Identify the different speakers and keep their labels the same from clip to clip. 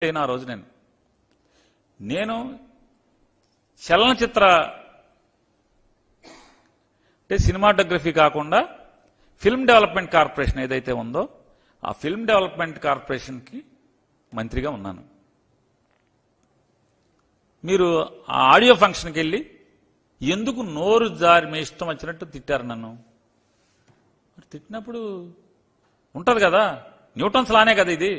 Speaker 1: ఆ రోజు నేను చలనచిత్ర అంటే సినిమాటోగ్రఫీ కాకుండా ఫిల్మ్ డెవలప్మెంట్ కార్పొరేషన్ ఏదైతే ఉందో ఆ ఫిల్మ్ డెవలప్మెంట్ కార్పొరేషన్కి మంత్రిగా ఉన్నాను. మీరు ఆ ఆడియో ఫంక్షన్కి వెళ్ళి ఎందుకు నోరు జారి మీ ఇష్టం వచ్చినట్టు తిట్టారు నన్ను. తిట్టినప్పుడు ఉంటుంది కదా, న్యూటన్స్ లానే కదా, ఇది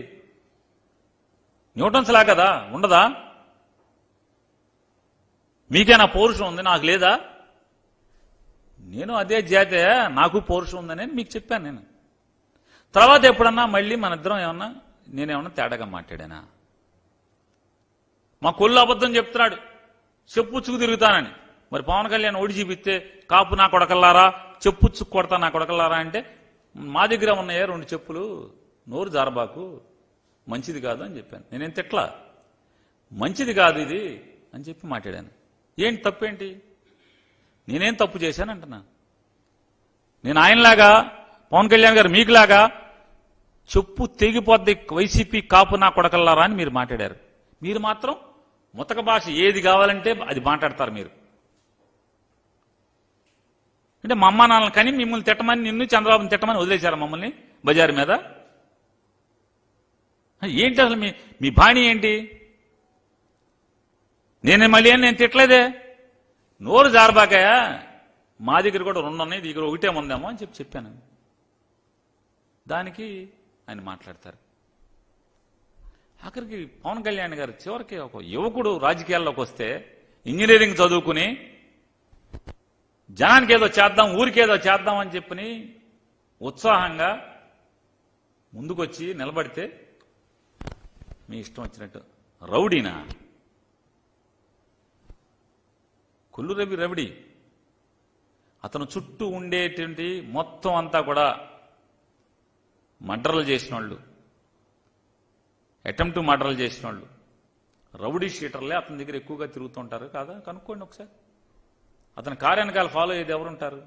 Speaker 1: న్యూటన్స్ లా కదా, ఉండదా? మీకేనా పౌరుషం ఉంది, నాకు లేదా? నేను అదే జాతే, నాకు పౌరుషం ఉందని మీకు చెప్పాను. నేను తర్వాత ఎప్పుడన్నా మళ్ళీ మన ఇద్దరం ఏమన్నా నేనేమన్నా తేడాగా మాట్లాడానా? మా కొల్లు అబద్ధం చెప్తున్నాడు, చెప్పుచ్చుకు తిరుగుతానని. మరి పవన్ కళ్యాణ్ ఓడి చూపిస్తే కాపు నా కొడకల్లారా, చెప్పుచ్చుకు కొడతా నా కొడకల్లారా అంటే మా దగ్గర ఉన్నాయే 2 చెప్పులు, నోరు జారబాకు, మంచిది కాదు అని చెప్పాను. నేనేం తిట్లా, మంచిది కాదు ఇది అని చెప్పి మాట్లాడాను. ఏంటి తప్పేంటి? నేనేం తప్పు చేశాను అంటున్నా. నేను ఆయనలాగా పవన్ కళ్యాణ్ గారు మీకులాగా చెప్పు తెగిపోద్ది వైసీపీ కాపు నా కొడకల్లారా అని మీరు మాట్లాడారు. మీరు మాత్రం ముతక భాష ఏది కావాలంటే అది మాట్లాడతారు. మీరు అంటే మా అమ్మ నాన్నలు కానీ మిమ్మల్ని తిట్టమని, నిన్ను చంద్రబాబుని తిట్టమని వదిలేశారు మమ్మల్ని బజారు మీద. ఏంటి అసలు మీ బాణి ఏంటి? నేను తిట్టలేదే. నోరు జారబాకాయా, మా దగ్గర కూడా 2 ఉన్నాయి, దగ్గర 1 ఉందేమో అని చెప్పాను. దానికి ఆయన మాట్లాడతారు. ఆఖరికి పవన్ కళ్యాణ్ గారు చివరికి ఒక యువకుడు రాజకీయాల్లోకి వస్తే ఇంజనీరింగ్ చదువుకుని జనానికి ఏదో చేద్దాం, ఊరికేదో చేద్దాం అని చెప్పని ఉత్సాహంగా ముందుకొచ్చి నిలబడితే మీ ఇష్టం వచ్చినట్టు రౌడీనా? కొల్లు రవిడి అతను చుట్టూ ఉండేటువంటి మొత్తం అంతా కూడా మర్డర్లు చేసిన వాళ్ళు, అటెంప్ట్ మర్డర్లు చేసిన వాళ్ళు, రౌడీ షీటర్లే అతని దగ్గర ఎక్కువగా తిరుగుతుంటారు కాదా? కనుక్కోండి ఒకసారి. అతని కార్యానకాల ఫాలో అయ్యేది ఎవరుంటారు?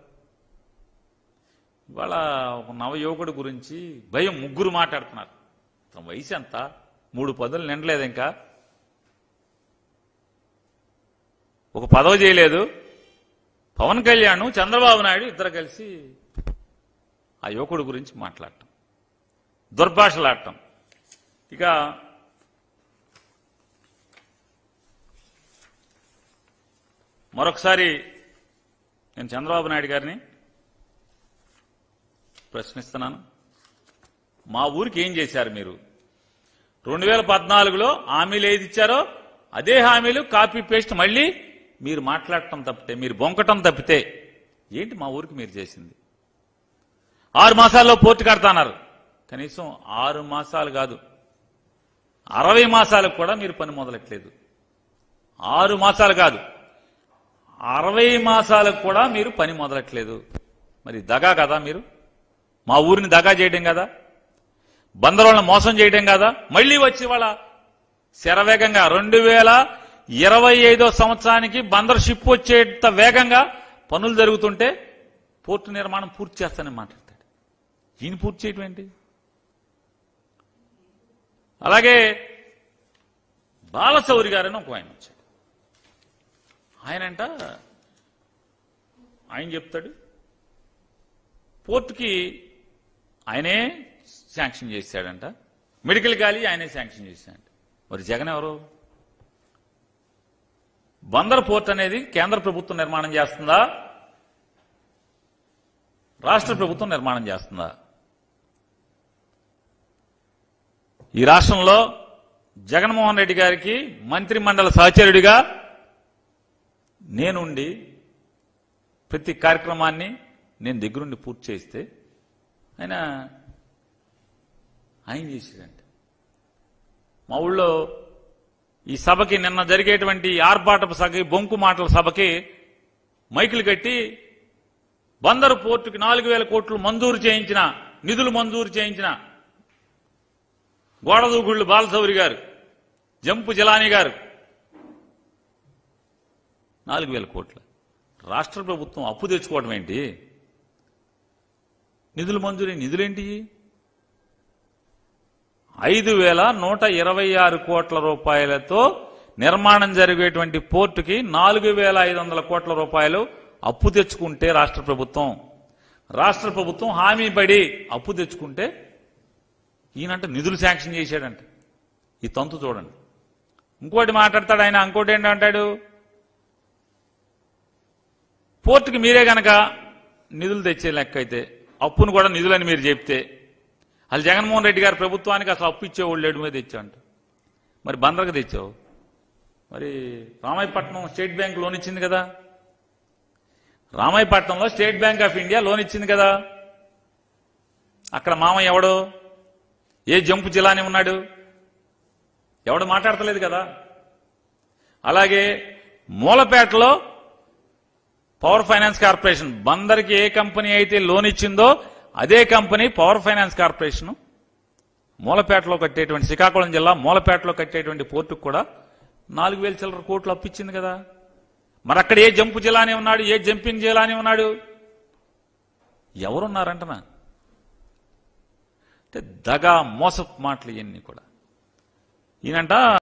Speaker 1: ఇవాళ ఒక నవ యువకుడి గురించి భయం 3 మాట్లాడుతున్నారు. అతని వయసు ఎంత? 3 పదులు నిండలేదు, ఇంకా ఒక పదవి చేయలేదు. పవన్ కళ్యాణ్, చంద్రబాబు నాయుడు ఇద్దరు కలిసి ఆ యువకుడి గురించి మాట్లాడటం, దుర్భాషలాడటం. ఇక మరొకసారి నేను చంద్రబాబు నాయుడు గారిని ప్రశ్నిస్తున్నాను. మా ఊరికి ఏం చేశారు మీరు? 2014లో హామీలు ఏది ఇచ్చారో అదే హామీలు కాపీ పేస్ట్ మళ్ళీ మీరు మాట్లాడటం తప్పితే, మీరు బొంకటం తప్పితే ఏంటి మా ఊరికి మీరు చేసింది? 6 మాసాల్లో పూర్తి కడతాన్నారు. కనీసం 6 మాసాలు కాదు, 60 మాసాలకు కూడా మీరు పని మొదలెట్లేదు. 6 మాసాలు కాదు, 60 మాసాలకు కూడా మీరు పని మొదలెట్లేదు. మరి దగా కదా మీరు? మా ఊరిని దగా చేయడం కదా, బందరోళ్ళని మోసం చేయడం కదా? మళ్లీ వచ్చి వాళ్ళ శరవేగంగా 2025 సంవత్సరానికి బందర్ షిప్ వచ్చేంత వేగంగా పనులు జరుగుతుంటే పోర్టు నిర్మాణం పూర్తి చేస్తానని మాట్లాడతాడు. ఈయన పూర్తి చేయటం ఏంటి? అలాగే బాలశౌరి గారని ఒక ఆయన వచ్చాడు. ఆయన చెప్తాడు పోర్టుకి ఆయనే శాంక్షన్ చేశాడంట, మెడికల్ కాలేజీ ఆయనే శాంక్షన్ చేశాడంట. మరి జగన్ ఎవరు? బందర్ పోర్ట్ అనేది కేంద్ర ప్రభుత్వం నిర్మాణం చేస్తుందా, రాష్ట్ర ప్రభుత్వం నిర్మాణం చేస్తుందా? ఈ రాష్ట్రంలో జగన్మోహన్ రెడ్డి గారికి మంత్రి మండలి సహచరుడిగా నేనుండి ప్రతి కార్యక్రమాన్ని నేను దగ్గరుండి పూర్తి చేస్తే ఆయన చేశాడంట. మా ఊళ్ళో ఈ సభకి నిన్న జరిగేటువంటి ఆర్భాటపు సభకి, బొంకు మాటల సభకి మైకులు కట్టి బందరు పోర్టుకి 4,000 కోట్లు మంజూరు చేయించిన, నిధులు మంజూరు చేయించిన గోడదూగుళ్ళు బాలశౌరి గారు, జంపు జిలానీ గారు 4,000 కోట్ల రాష్ట్ర ప్రభుత్వం అప్పు తెచ్చుకోవడం ఏంటి? నిధులు మంజూరు, నిధులేంటి? 5,126 కోట్ల రూపాయలతో నిర్మాణం జరిగేటువంటి పోర్టుకి 4,500 కోట్ల రూపాయలు అప్పు తెచ్చుకుంటే రాష్ట్ర ప్రభుత్వం హామీ పడి అప్పు తెచ్చుకుంటే ఈయనంటే నిధులు శాంక్షన్ చేశాడంట. ఈ తంతు చూడండి. ఇంకోటి మాట్లాడతాడు ఆయన. ఇంకోటి ఏంటంటాడు, పోర్టుకి మీరే గనక నిధులు తెచ్చే లెక్క అయితే అప్పును కూడా నిధులని మీరు చెప్తే అసలు జగన్మోహన్ రెడ్డి గారి ప్రభుత్వానికి అసలు అప్పు ఇచ్చేవాళ్ళు లేడు మీద తెచ్చావంట. మరి బందర్కి తెచ్చావు. మరి రామాయపట్నం స్టేట్ బ్యాంక్ లోన్ ఇచ్చింది కదా, రామాయపట్నంలో state bank of India loan ఇచ్చింది కదా. అక్కడ మామ ఎవడు, ఏ జంపు జిల్లాని ఉన్నాడు, ఎవడు మాట్లాడతలేదు కదా. అలాగే మూలపేటలో పవర్ ఫైనాన్స్ కార్పొరేషన్ బందర్కి ఏ కంపెనీ అయితే లోన్ ఇచ్చిందో అదే కంపెనీ పవర్ ఫైనాన్స్ కార్పొరేషన్ మూలపేటలో కట్టేటువంటి, శ్రీకాకుళం జిల్లా మూలపేటలో కట్టేటువంటి పోర్టుకు కూడా 4,000 చిల్లర కోట్లు అప్పిచ్చింది కదా. మరి అక్కడ ఏ జంపు జిల్లాని ఉన్నాడు, ఏ జంపింగ్ జిల్లాని ఉన్నాడు, ఎవరున్నారంటనా? అంటే దగా మోసపు మాటలు ఇవన్నీ కూడా. ఈయనంట